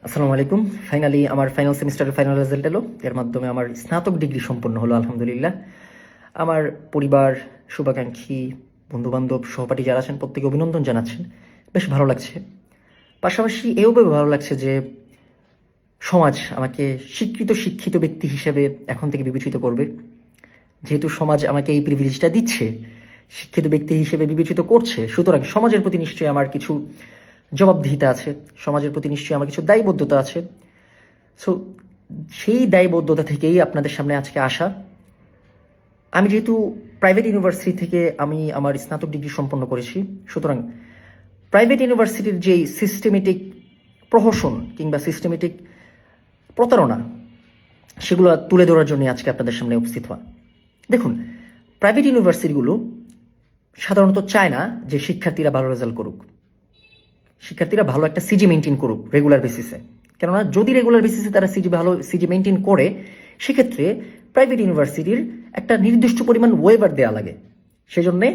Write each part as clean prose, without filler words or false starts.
আসসালামু আলাইকুম। ফাইনালি আমার ফাইনাল সেমিস্টারের ফাইনাল রেজাল্ট এলো। এর মাধ্যমে আমার স্নাতক ডিগ্রি সম্পন্ন হলো আলহামদুলিল্লাহ। আমার পরিবার, শুভাকাঙ্ক্ষী, বন্ধুবান্ধব, সহপাঠী যারা আছেন প্রত্যেকে অভিনন্দন জানাচ্ছেন। বেশ ভালো লাগছে। পাশাপাশি এও বেশ ভালো লাগছে যে সমাজ আমাকে শিক্ষিত ব্যক্তি হিসেবে এখন থেকে বিবেচিত করবে। যেহেতু সমাজ আমাকে এই প্রিভিলেজটা দিচ্ছে, শিক্ষিত ব্যক্তি হিসেবে বিবেচিত করছে, সুতরাং সমাজের প্রতি নিশ্চয়ই আমার কিছু জবাবদিহিতা আছে, সমাজের প্রতি নিশ্চয়ই আমার কিছু দায়বদ্ধতা আছে। সো সেই দায়বদ্ধতা থেকেই আপনাদের সামনে আজকে আসা। আমি যেহেতু প্রাইভেট ইউনিভার্সিটি থেকে আমি আমার স্নাতক ডিগ্রি সম্পন্ন করেছি, সুতরাং প্রাইভেট ইউনিভার্সিটির যেই সিস্টেমেটিক প্রহসন কিংবা সিস্টেমেটিক প্রতারণা, সেগুলো তুলে ধরার জন্য আজকে আপনাদের সামনে উপস্থিত হওয়া। দেখুন, প্রাইভেট ইউনিভার্সিটিগুলো সাধারণত চায় না যে শিক্ষার্থীরা ভালো রেজাল্ট করুক, শিক্ষার্থীরা ভালো একটা সিজি মেনটেন করুক রেগুলার বেসিসে। কেননা যদি রেগুলার বেসিসে তারা ভালো সিজি মেনটেন করে, সেক্ষেত্রে প্রাইভেট ইউনিভার্সিটির একটা নির্দিষ্ট পরিমাণ ওয়েভার দেওয়া লাগে। সেজন্যে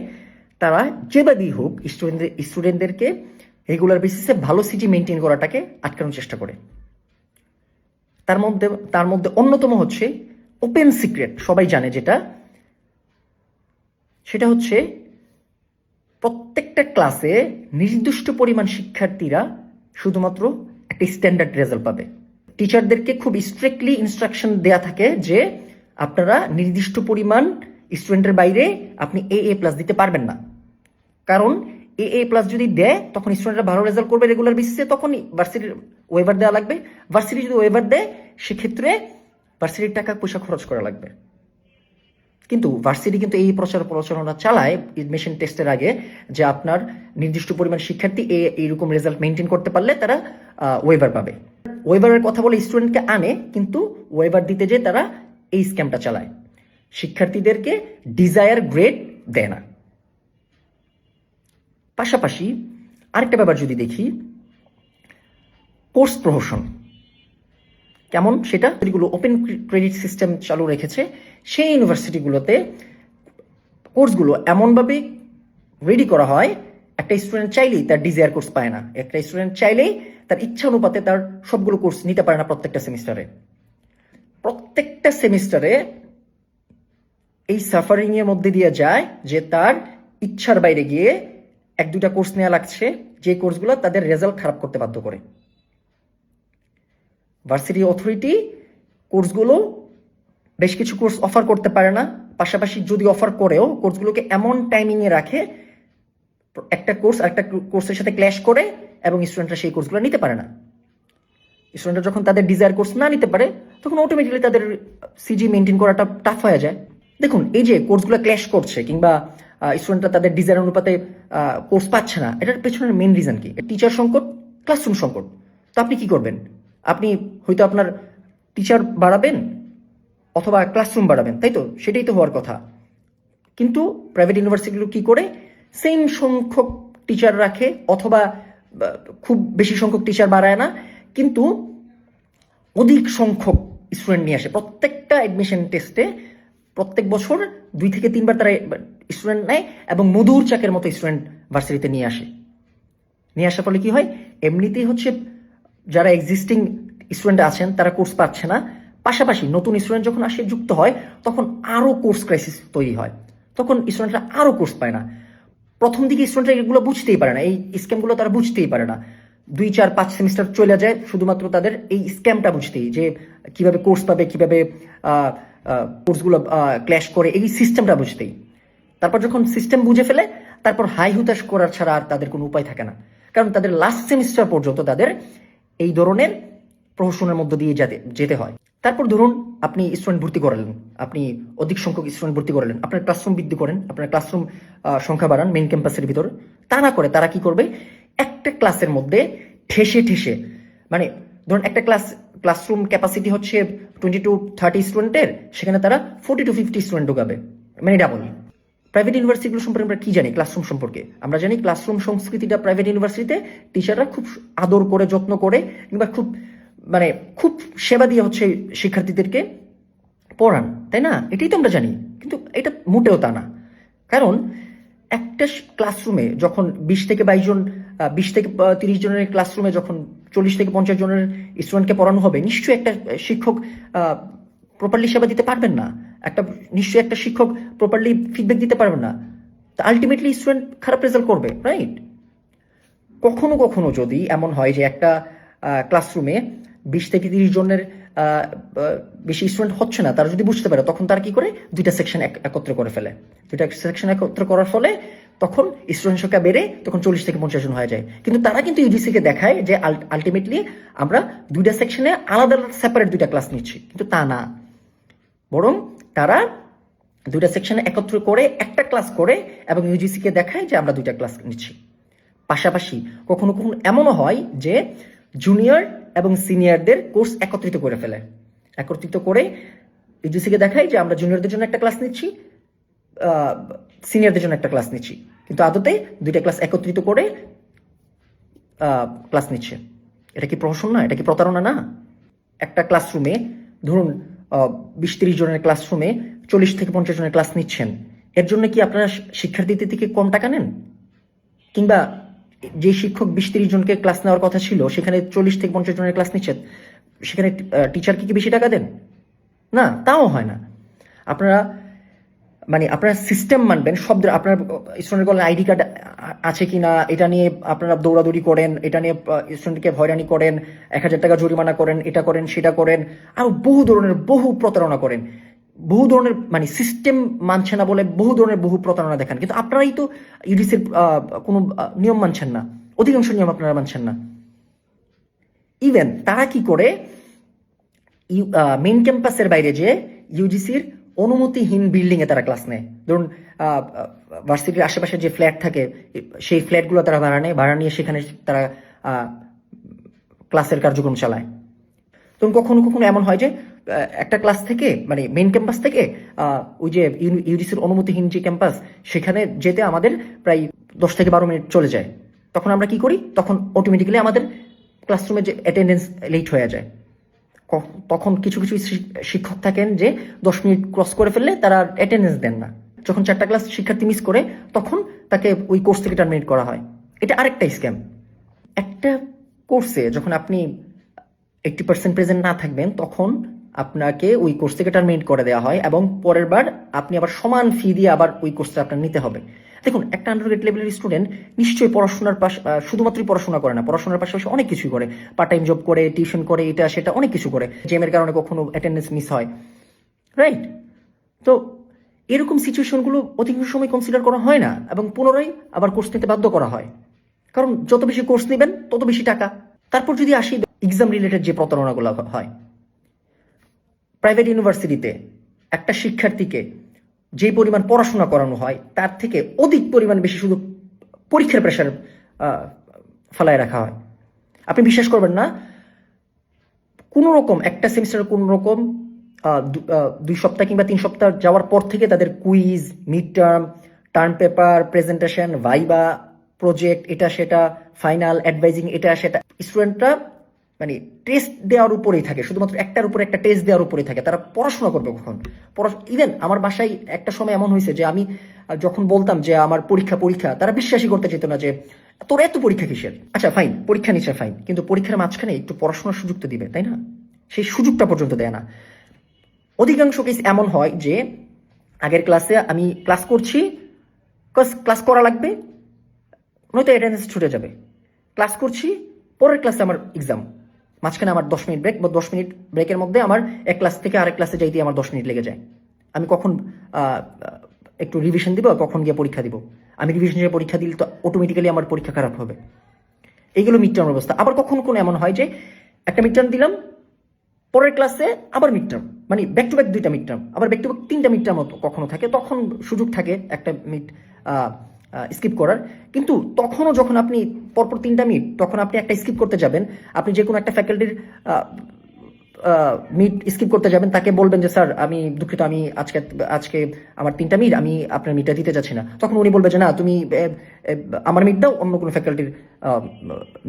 তারা যেভাবেই হোক স্টুডেন্টদেরকে রেগুলার বেসিসে ভালো সিজি মেনটেন করাটাকে আটকানোর চেষ্টা করে। তার মধ্যে অন্যতম হচ্ছে ওপেন সিক্রেট, সবাই জানে যেটা, সেটা হচ্ছে প্রত্যেকটা ক্লাসে নির্দিষ্ট পরিমাণ শিক্ষার্থীরা শুধুমাত্র একটা স্ট্যান্ডার্ড রেজাল্ট পাবে। টিচারদেরকে খুব স্ট্রিক্টলি ইনস্ট্রাকশন দেয়া থাকে যে আপনারা নির্দিষ্ট পরিমাণ স্টুডেন্টের বাইরে আপনি এ+ দিতে পারবেন না। কারণ এ+ যদি দেয় তখন স্টুডেন্টরা ভালো রেজাল্ট করবে রেগুলার বেসিসে, তখনই ভার্সিটির ওয়েভার দেওয়া লাগবে। ভার্সিটি যদি ওয়েভার দেয়, সেক্ষেত্রে ভার্সিটির টাকা পয়সা খরচ করা লাগবে। কিন্তু ভার্সিটি কিন্তু এই প্রচারণা চালায় এডমিশন টেস্টের আগে যে আপনার নির্দিষ্ট পরিমাণ শিক্ষার্থী এইরকম রেজাল্ট মেনটেন করতে পারলে তারা ওয়েভার পাবে। ওয়েভারের কথা বলে স্টুডেন্টকে আনে, কিন্তু ওয়েভার দিতে যে তারা এই স্ক্যামটা চালায়, শিক্ষার্থীদেরকে ডিজায়ার গ্রেড দেয় না। পাশাপাশি আরেকটা ব্যাপার যদি দেখি, কোর্স প্রহসন কেমন, সেটা যেগুলো ওপেন ক্রেডিট সিস্টেম চালু রেখেছে সেই ইউনিভার্সিটিগুলোতে কোর্সগুলো এমনভাবে রেডি করা হয়, একটা স্টুডেন্ট চাইলেই তার ডিজায়ার কোর্স পায় না, একটা স্টুডেন্ট চাইলেই তার ইচ্ছা অনুপাতে তার সবগুলো কোর্স নিতে পারে না প্রত্যেকটা সেমিস্টারে এই সাফারিং এর মধ্যে দিয়ে যায় যে তার ইচ্ছার বাইরে গিয়ে 1-2টা কোর্স নেওয়া লাগছে, যে কোর্সগুলো তাদের রেজাল্ট খারাপ করতে বাধ্য করে। ভার্সিটি অথরিটি কোর্সগুলো বেশ কিছু কোর্স অফার করতে পারে না, পাশাপাশি যদি অফার করেও কোর্সগুলোকে এমন টাইমিংয়ে রাখে একটা কোর্স আরেকটা কোর্সের সাথে ক্ল্যাশ করে, এবং স্টুডেন্টরা সেই কোর্সগুলো নিতে পারে না। স্টুডেন্টরা যখন তাদের ডিজায়ার কোর্স না নিতে পারে, তখন অটোমেটিক্যালি তাদের সিজি মেনটেন করাটা টাফ হয়ে যায়। দেখুন, এই যে কোর্সগুলো ক্ল্যাশ করছে কিংবা স্টুডেন্টরা তাদের ডিজায়ার অনুপাতে কোর্স পাচ্ছে না, এটার পেছনের মেন রিজন কি? টিচার সংকট, ক্লাসরুম সংকট। তো আপনি কি করবেন? আপনি হয়তো আপনার টিচার বাড়াবেন অথবা ক্লাসরুম বাড়াবেন, তাই তো? সেটাই তো হওয়ার কথা। কিন্তু প্রাইভেট ইউনিভার্সিটিগুলো কি করে? সেম সংখ্যক টিচার রাখে, অথবা খুব বেশি সংখ্যক টিচার বাড়ায় না, কিন্তু অধিক সংখ্যক স্টুডেন্ট নিয়ে আসে। প্রত্যেকটা অ্যাডমিশন টেস্টে প্রত্যেক বছর 2 থেকে 3বার তারা স্টুডেন্ট নেয়, এবং মধুর চাকের মতো স্টুডেন্ট ভার্সিটিতে নিয়ে আসার ফলে কি হয়? এমনিতেই হচ্ছে যারা এক্সিস্টিং স্টুডেন্ট আছেন তারা কোর্স পাচ্ছে না, পাশাপাশি নতুন স্টুডেন্ট যখন আসে যুক্ত হয়, তখন আরও কোর্স ক্রাইসিস তৈরি হয়, তখন স্টুডেন্টরা আরও কোর্স পায় না। প্রথম দিকে স্টুডেন্টরা এগুলো বুঝতেই পারে না, এই স্ক্যামগুলো তারা বুঝতেই পারে না। 2-4-5 সেমিস্টার চলে যায় শুধুমাত্র তাদের এই স্ক্যামটা বুঝতেই, যে কিভাবে কোর্স পাবে, কিভাবে কোর্সগুলো ক্ল্যাশ করে, এই সিস্টেমটা বুঝতেই। তারপর যখন সিস্টেম বুঝে ফেলে, তারপর হাই হুতাশ করার ছাড়া আর তাদের কোনো উপায় থাকে না। কারণ তাদের লাস্ট সেমিস্টার পর্যন্ত তাদের এই ধরনের প্রহসনের মধ্য দিয়ে যেতে হয়। তারপর ধরুন আপনি স্টুডেন্ট ভর্তি করালেন, আপনি অধিক সংখ্যক স্টুডেন্ট ভর্তি করালেন, আপনার ক্লাসরুম বৃদ্ধি করেন, আপনার ক্লাসরুম সংখ্যা বাড়ান মেইন ক্যাম্পাসের ভিতরে। তা না করে তারা কি করবে? একটা ক্লাসের মধ্যে ঠেসে মানে ধরুন একটা ক্লাসরুম ক্যাপাসিটি হচ্ছে 20-30 স্টুডেন্টের, সেখানে তারা 40-50 স্টুডেন্ট ঢোকাবে, মানে ডাবল। প্রাইভেট ইউনিভার্সিটিগুলো সম্পর্কে আমরা কি জানি? ক্লাসরুম সম্পর্কে আমরা জানি ক্লাসরুম সংস্কৃতিটা প্রাইভেট ইউনিভার্সিটিতে টিচাররা খুব আদর করে, যত্ন করে, কিংবা খুব সেবা দিয়ে হচ্ছে শিক্ষার্থীদেরকে পড়ান, তাই না? এটাই তো আমরা জানি। কিন্তু এটা মোটেও তা না। কারণ একটা ক্লাসরুমে যখন 20 থেকে 22 জন 20 থেকে 30 জনের ক্লাসরুমে যখন 40 থেকে 50 জনের স্টুডেন্টকে পড়ানো হবে, নিশ্চয়ই একটা শিক্ষক প্রপারলি সেবা দিতে পারবেন না, নিশ্চয়ই একটা শিক্ষক প্রপারলি ফিডব্যাক দিতে পারবেন না। আলটিমেটলি স্টুডেন্ট খারাপ রেজাল্ট করবে, রাইট? কখনো কখনো যদি এমন হয় যে একটা ক্লাসরুমে 20 থেকে 30 জনের বেশি স্টুডেন্ট হচ্ছে না, তারা যদি বুঝতে পারে, তখন তারা কি করে, দুইটা সেকশন একত্র করে ফেলে। দুইটা সেকশন একত্র করার ফলে তখন স্টুডেন্ট সংখ্যা বেড়ে তখন 40 থেকে 50 জন হয়ে যায়। কিন্তু তারা কিন্তু ইউজিসিকে দেখায় যে আলটিমেটলি আমরা দুইটা সেকশনে আলাদা আলাদা সেপারেট দুইটা ক্লাস নিচ্ছি, কিন্তু তা না, বরং তারা দুইটা সেকশনে একত্র করে একটা ক্লাস করে এবং ইউজিসিকে দেখায় যে আমরা দুইটা ক্লাস নিচ্ছি। পাশাপাশি কখনো কখনো এমনও হয় যে জুনিয়র এবং সিনিয়রদের কোর্স একত্রিত করে ফেলে, একত্রিত করে ইউজিসিকে দেখায় যে আমরা জুনিয়রদের জন্য একটা ক্লাস নিচ্ছি, সিনিয়রদের জন্য একটা ক্লাস নিচ্ছি, কিন্তু আদতে দুইটা ক্লাস একত্রিত করে ক্লাস নিচ্ছে। এটা কি প্রহসন না? এটা কি প্রতারণা না? একটা ক্লাসরুমে ধরুন 20-30 জনের ক্লাসরুমে 40 থেকে 50 জনের ক্লাস নিচ্ছেন, এর জন্য কি আপনারা শিক্ষার্থীদের থেকে কম টাকা নেন? কিংবা যে শিক্ষক 20-30 জনকে ক্লাস নেওয়ার কথা ছিল সেখানে 40 থেকে 50 জনের ক্লাস নিচ্ছেন, সেখানে টিচারকে কি বেশি টাকা দেন? না, তাও হয় না। আপনারা আপনারা সিস্টেম মানবেন, আপনার স্টুডেন্ট বলেন আইডি কার্ড আছে কিনা এটা নিয়ে আপনারা দৌড়াদৌড়ি করেন, এটা নিয়ে স্টুডেন্টকে হয়রানি করেন, 1000 টাকা জরিমানা করেন, এটা করেন সেটা করেন, আর বহু প্রতারণা করেন, বহু ধরনের সিস্টেম মানছে না বলে বহু প্রতারণা দেখান। কিন্তু আপনারাই তো ইউজিসির কোনো নিয়ম মানছেন না, অধিকাংশ নিয়ম আপনারা মানছেন না। ইভেন তারা কি করে, মেইন ক্যাম্পাসের বাইরে যে ইউজিসির অনুমতিহীন বিল্ডিং এ তারা ক্লাস নেয়। ধরুন ভার্সিটির আশেপাশে যে ফ্ল্যাট থাকে সেই ফ্ল্যাটগুলো তারা ভাড়া নিয়ে সেখানে তারা ক্লাসের কার্যক্রম চালায়। তখন কখনো কখনো এমন হয় যে একটা ক্লাস থেকে মেইন ক্যাম্পাস থেকে ওই যে ইউজিসির অনুমতিহীন যে ক্যাম্পাস সেখানে যেতে আমাদের প্রায় 10 থেকে 12 মিনিট চলে যায়। তখন আমরা কি করি, তখন অটোমেটিক্যালি আমাদের ক্লাসরুমে যে অ্যাটেন্ডেন্স লেট হয়ে যায়। তখন কিছু কিছু শিক্ষক থাকেন যে 10 মিনিট ক্রস করে ফেললে তারা অ্যাটেন্ডেন্স দেন না। যখন 4টা ক্লাস শিক্ষার্থী মিস করে তখন তাকে ওই কোর্স থেকে টার্মিনেট করা হয়। এটা আরেকটা স্ক্যাম। একটা কোর্সে যখন আপনি 80% প্রেজেন্ট না থাকবেন তখন আপনাকে ওই কোর্স থেকে টার্মিনেট করে দেওয়া হয় এবং পরের বার আপনি আবার সমান ফি দিয়ে আবার ওই কোর্সটা আপনার নিতে হবে। দেখুন, একটা আন্ডারগ্রেড লেভেলের স্টুডেন্ট নিশ্চয়ই পড়াশোনার শুধুমাত্রই পড়াশোনা করে না, পড়াশোনার পাশাপাশি অনেক কিছুই করে, পার্ট টাইম জব করে, টিউশন করে, এটা সেটা অনেক কিছু করে, জেমের কারণে কখনো অ্যাটেন্ডেন্স মিস হয়, রাইট? তো এরকম সিচুয়েশনগুলো অধিকাংশ সময় কনসিডার করা হয় না এবং পুনরায় আবার কোর্স নিতে বাধ্য করা হয়, কারণ যত বেশি কোর্স নেবেন তত বেশি টাকা। তারপর যদি আসি এক্সাম রিলেটেড যে প্রতারণাগুলো হয়, প্রাইভেট ইউনিভার্সিটিতে একটা শিক্ষার্থীকে যে পরিমাণ পড়াশোনা করানো হয় তার থেকে অধিক পরিমাণ বেশি শুধু পরীক্ষার প্রেশার ফেলায় রাখা হয়। আপনি বিশ্বাস করবেন না, কোনো রকম একটা সেমিস্টারে কোনো রকম 2 সপ্তাহ কিংবা 3 সপ্তাহ যাওয়ার পর থেকে তাদের quiz, mid term paper, presentation, viva, project, এটা সেটা, ফাইনাল, অ্যাডভাইজিং, এটা সেটা, স্টুডেন্টরা টেস্ট দেওয়ার উপরেই থাকে, শুধুমাত্র একটার উপরে একটা টেস্ট দেওয়ার উপরেই থাকে। তারা পড়াশোনা করবে কখন? ইভেন আমার বাসায় একটা সময় এমন হয়েছে যে আমি যখন বলতাম যে আমার পরীক্ষা, তারা বিশ্বাসই করতে চেত না যে তোর এত পরীক্ষা কিসের। আচ্ছা ফাইন, পরীক্ষা নিচ্ছে ফাইন, কিন্তু পরীক্ষার মাঝখানে একটু পড়াশোনার সুযোগ তো দিবে, তাই না? সেই সুযোগটা পর্যন্ত দেয় না। অধিকাংশ কেস এমন হয় যে আগের ক্লাসে আমি ক্লাস করছি, ক্লাস করা লাগবে, নয়তো অ্যাটেন্ডেন্স ছুটে যাবে। ক্লাস করছি, পরের ক্লাসে আমার এক্সাম, মাঝখানে আমার 10 মিনিট ব্রেক, বা 10 মিনিট ব্রেকের মধ্যে আমার এক ক্লাস থেকে আরেক ক্লাসে যাইতে আমার 10 মিনিট লেগে যায়। আমি কখন একটু রিভিশন দিব, কখন গিয়ে পরীক্ষা দিব? আমি রিভিশন দিয়ে পরীক্ষা দিলে তো অটোমেটিক্যালি আমার পরীক্ষা খারাপ হবে। এইগুলো মিড টার্ম অবস্থা। আবার কখনো এমন হয় যে একটা মিড টার্ম দিলাম, পরের ক্লাসে আবার mid term, back to back 2টা মিড টার্ম, আবার ব্যাক টু ব্যাক 3টা মিড টার্ম কখনো থাকে, তখন সুযোগ থাকে একটা মিড স্কিপ করার। কিন্তু তখনও যখন আপনি পরপর 3টা মিড, তখন আপনি একটা স্কিপ করতে যাবেন, আপনি যে কোনো একটা ফ্যাকাল্টির মিড স্কিপ করতে যাবেন, তাকে বলবেন যে স্যার আমি দুঃখিত, আমি আজকে আমার 3টা মিড, আমি আপনার মিডটা দিতে যাচ্ছি না। তখন উনি বলবে যে না, তুমি আমার মিড দাও, অন্য কোনো ফ্যাকাল্টির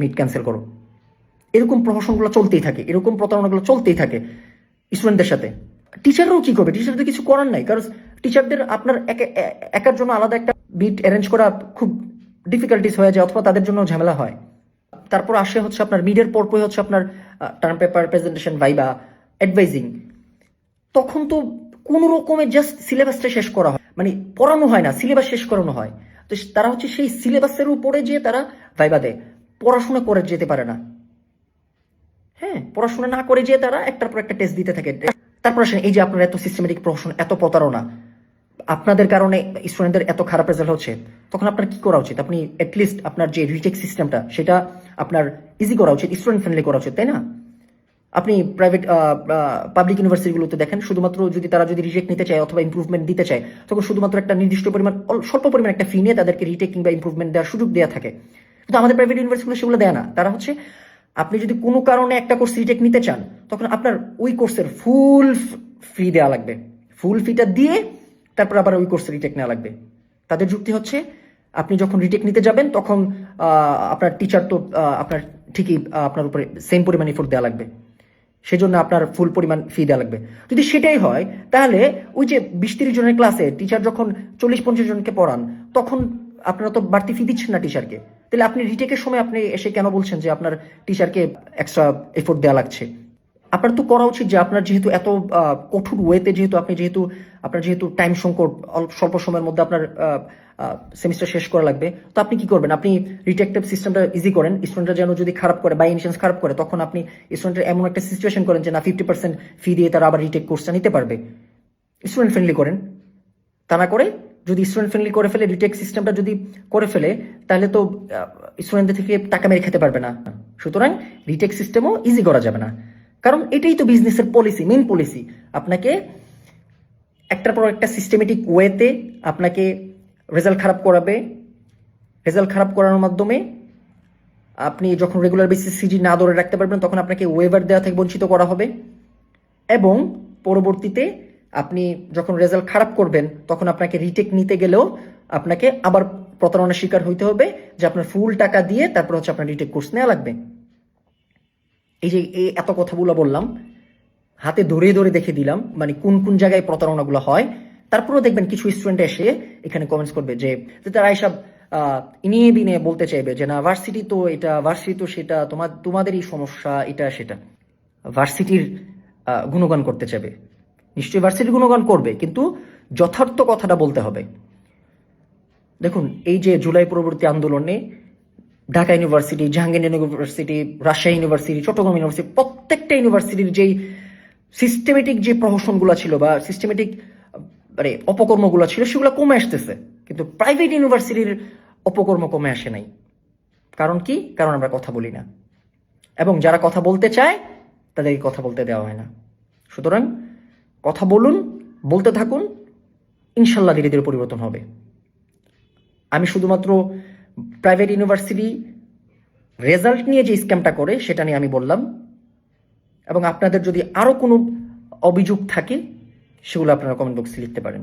মিড ক্যান্সেল করো। এরকম প্রহসনগুলো চলতেই থাকে, এরকম প্রতারণাগুলো চলতেই থাকে স্টুডেন্টদের সাথে। টিচাররাও কি করবে? টিচারদের কিছু করার নাই, কারণ টিচারদের আপনার একার জন্য আলাদা একটা মিট অ্যারেঞ্জ করা খুব ডিফিকাল্টিস হয়ে যায় অথবা তাদের জন্য ঝামেলা হয়। তারপর আসে হচ্ছে আপনার মিডের পরপরই হচ্ছে আপনার term paper, presentation, viva, advising. তখন তো কোনো রকমের জাস্ট সিলেবাসটা শেষ করা হয়, মানে পড়ানো হয় না, সিলেবাস শেষ করানো হয়। তো তারা হচ্ছে সেই সিলেবাসের উপরে যে তারা ভাইবা দেয়, পড়াশোনা করে যেতে পারে না। হ্যাঁ, পড়াশোনা না করে যে তারা একটার পর একটা টেস্ট দিতে থাকে। তারপর আসেন এই যে আপনার এত সিস্টেমেটিক প্রহসন, এত প্রতারণা, আপনাদের কারণে স্টুডেন্টদের এত খারাপ রেজাল্ট হচ্ছে, তখন আপনার কি করা উচিত? আপনি অ্যাটলিস্ট আপনার যে রিটেক সিস্টেমটা সেটা আপনার ইজি করা উচিত, স্টুডেন্ট ফ্রেন্ডলি করা উচিত, তাই না? আপনি প্রাইভেট পাবলিক ইউনিভার্সিটিগুলোতে দেখেন, শুধুমাত্র যদি তারা যদি রিটেক নিতে চায় অথবা ইমপ্রুভমেন্ট দিতে চায়, তখন শুধুমাত্র একটা নির্দিষ্ট পরিমাণ, স্বল্প পরিমাণ একটা ফি নিয়ে তাদেরকে রিটেক কিংবা ইমপ্রুভমেন্ট দেওয়ার সুযোগ দেওয়া থাকে। কিন্তু আমাদের প্রাইভেট ইউনিভার্সিটিগুলো সেগুলো দেয় না। তারা হচ্ছে আপনি যদি কোনো কারণে একটা কোর্স রিটেক নিতে চান, তখন আপনার ওই কোর্সের ফুল ফি দেওয়া লাগবে, ফুল ফিটা দিয়ে তারপর আবার ওই কোর্স রিটেক নেওয়া লাগবে। তাদের যুক্তি হচ্ছে আপনি যখন রিটেক নিতে যাবেন তখন আপনার টিচার তো আপনার ঠিকই আপনার উপরে সেম পরিমাণ এফোর্ট দেওয়া লাগবে, সেজন্য আপনার ফুল পরিমাণ ফি দেওয়া লাগবে। যদি সেটাই হয় তাহলে ওই যে 20-30 জনের ক্লাসে টিচার যখন 40-50 জনকে পড়ান, তখন আপনারা তো বাড়তি ফি দিচ্ছেন না টিচারকে। তাহলে আপনি রিটেকের সময় আপনি এসে কেন বলছেন যে আপনার টিচারকে এক্সট্রা এফোর্ট দেওয়া লাগছে? আপনার তো করা উচিত যে আপনার যেহেতু এত কঠোর ওয়েতে, আপনার যেহেতু টাইম সংকট, স্বল্প সময়ের মধ্যে আপনার সেমিস্টার শেষ করা লাগবে, তো আপনি কি করবেন? আপনি রিটেকটিভ সিস্টেমটা ইজি করেন। স্টুডেন্টরা যেন যদি খারাপ করে, বাই ইনচান্স খারাপ করে, তখন আপনি স্টুডেন্টের এমন একটা সিচুয়েশন করেন যে না 50% ফি দিয়ে তারা আবার রিটেক কোর্সটা নিতে পারবে। স্টুডেন্ট ফ্রেন্ডলি করেন। তা না করে যদি স্টুডেন্ট ফ্রেন্ডলি করে ফেলে, রিটেক সিস্টেমটা যদি করে ফেলে, তাহলে তো স্টুডেন্টদের থেকে টাকা মেরে খেতে পারবে না। সুতরাং রিটেক সিস্টেমও ইজি করা যাবে না, কারণ এটাই তো বিজনেসের পলিসি, মেইন পলিসি। আপনাকে একটার পর একটা সিস্টেমেটিক ওয়েতে আপনাকে রেজাল্ট খারাপ করাবে। রেজাল্ট খারাপ করানোর মাধ্যমে আপনি যখন রেগুলার বেসিস সিজি না ধরে রাখতে পারবেন, তখন আপনাকে ওয়েভার দেওয়া থেকে বঞ্চিত করা হবে। এবং পরবর্তীতে আপনি যখন রেজাল্ট খারাপ করবেন, তখন আপনাকে রিটেক নিতে গেলেও আপনাকে আবার প্রতারণার শিকার হইতে হবে, যে আপনার ফুল টাকা দিয়ে তারপর হচ্ছে আপনার রিটেক কোর্স নেওয়া লাগবে। এই যে এত কথাগুলো বললাম, হাতে ধরে ধরে দেখে দিলাম মানে কোন কোন জায়গায় প্রতারণাগুলো হয়। তারপরেও দেখবেন কিছু স্টুডেন্ট এসে এখানে কমেন্টস করবে যে তারা এইসব ইনিয়ে বিনিয়ে বলতে চাইবে যে না, ভার্সিটি তো এটা, ভার্সিটি তো সেটা, তোমাদেরই সমস্যা, এটা সেটা। ভার্সিটির গুণগান করতে চাইবে। নিশ্চয়ই ভার্সিটির গুণগান করবে, কিন্তু যথার্থ কথাটা বলতে হবে। দেখুন, এই যে জুলাই পরবর্তী আন্দোলনে Dhaka university, Jahangirnagar university, Rajshahi university, Chattogram university, প্রত্যেকটা ইউনিভার্সিটির যেই সিস্টেমেটিক যে প্রহসনগুলো ছিল বা সিস্টেমেটিক মানে অপকর্মগুলো ছিল, সেগুলো কমে আসতেছে। কিন্তু প্রাইভেট ইউনিভার্সিটির অপকর্ম কমে আসে নাই। কারণ কি? কারণ আমরা কথা বলি না, এবং যারা কথা বলতে চায় তাদেরকে কথা বলতে দেওয়া হয় না। সুতরাং কথা বলুন, বলতে থাকুন, ইনশাল্লাহ ধীরে ধীরে পরিবর্তন হবে। আমি শুধুমাত্র প্রাইভেট ইউনিভার্সিটি রেজাল্ট নিয়ে যে স্ক্যামটা করে সেটা নিয়ে আমি বললাম, এবং আপনাদের যদি আরও কোনো অভিযোগ থাকে সেগুলো আপনারা কমেন্ট বক্সে লিখতে পারেন।